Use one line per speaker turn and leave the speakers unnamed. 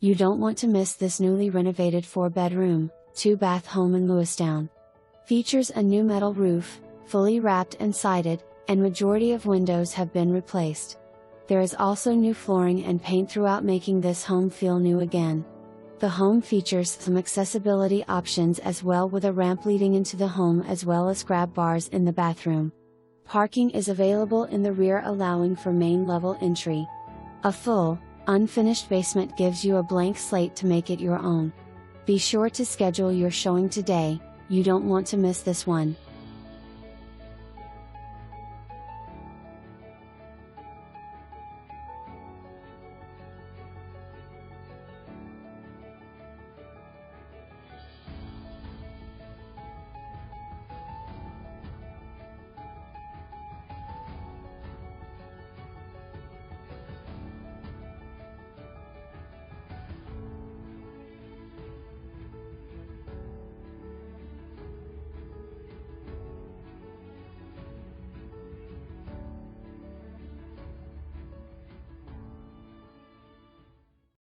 You don't want to miss this newly renovated 4-bedroom, 2-bath home in Lewistown. Features a new metal roof, fully wrapped and sided, and majority of windows have been replaced. There is also new flooring and paint throughout, making this home feel new again. The home features some accessibility options as well, with a ramp leading into the home as well as grab bars in the bathroom. Parking is available in the rear, allowing for main level entry. A full, unfinished basement gives you a blank slate to make it your own. Be sure to schedule your showing today, you don't want to miss this one.